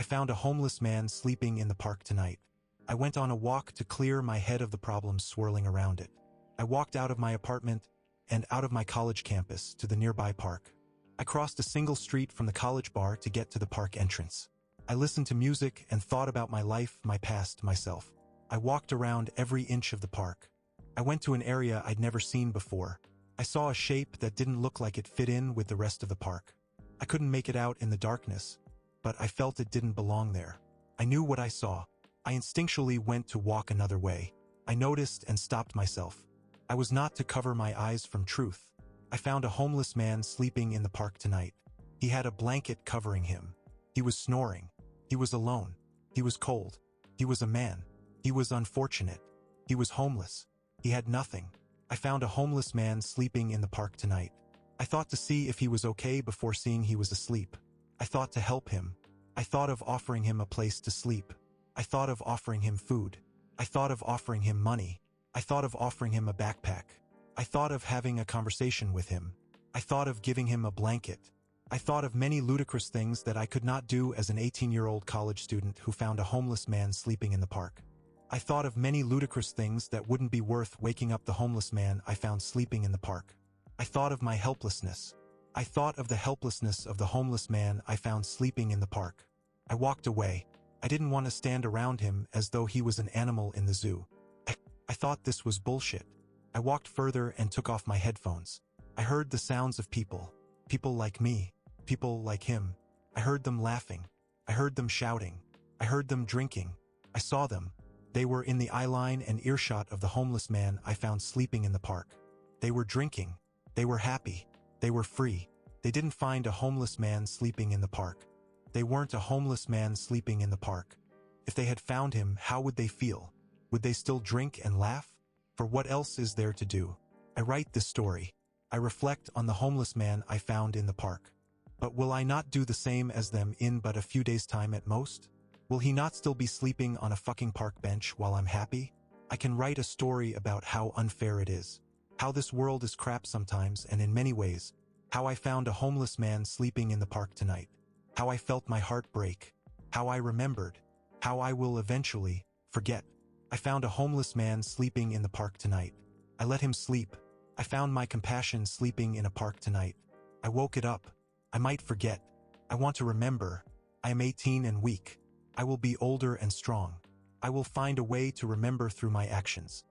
I found a homeless man sleeping in the park tonight. I went on a walk to clear my head of the problems swirling around it. I walked out of my apartment and out of my college campus to the nearby park. I crossed a single street from the college bar to get to the park entrance. I listened to music and thought about my life, my past, myself. I walked around every inch of the park. I went to an area I'd never seen before. I saw a shape that didn't look like it fit in with the rest of the park. I couldn't make it out in the darkness, but I felt it didn't belong there. I knew what I saw. I instinctually went to walk another way. I noticed and stopped myself. I was not to cover my eyes from truth. I found a homeless man sleeping in the park tonight. He had a blanket covering him. He was snoring. He was alone. He was cold. He was a man. He was unfortunate. He was homeless. He had nothing. I found a homeless man sleeping in the park tonight. I thought to see if he was okay before seeing he was asleep. I thought to help him. I thought of offering him a place to sleep. I thought of offering him food. I thought of offering him money. I thought of offering him a backpack. I thought of having a conversation with him. I thought of giving him a blanket. I thought of many ludicrous things that I could not do as an 18-year-old college student who found a homeless man sleeping in the park. I thought of many ludicrous things that wouldn't be worth waking up the homeless man I found sleeping in the park. I thought of my helplessness. I thought of the helplessness of the homeless man I found sleeping in the park. I walked away. I didn't want to stand around him as though he was an animal in the zoo. I thought this was bullshit. I walked further and took off my headphones. I heard the sounds of people. People like me. People like him. I heard them laughing. I heard them shouting. I heard them drinking. I saw them. They were in the eye line and earshot of the homeless man I found sleeping in the park. They were drinking. They were happy. They were free. They didn't find a homeless man sleeping in the park. They weren't a homeless man sleeping in the park. If they had found him, how would they feel? Would they still drink and laugh? For what else is there to do? I write this story. I reflect on the homeless man I found in the park. But will I not do the same as them in but a few days' time at most? Will he not still be sleeping on a fucking park bench while I'm happy? I can write a story about how unfair it is. How this world is crap sometimes and in many ways. How I found a homeless man sleeping in the park tonight. How I felt my heart break. How I remembered. How I will eventually forget. I found a homeless man sleeping in the park tonight. I let him sleep. I found my compassion sleeping in a park tonight. I woke it up. I might forget. I want to remember. I am 18 and weak. I will be older and strong. I will find a way to remember through my actions.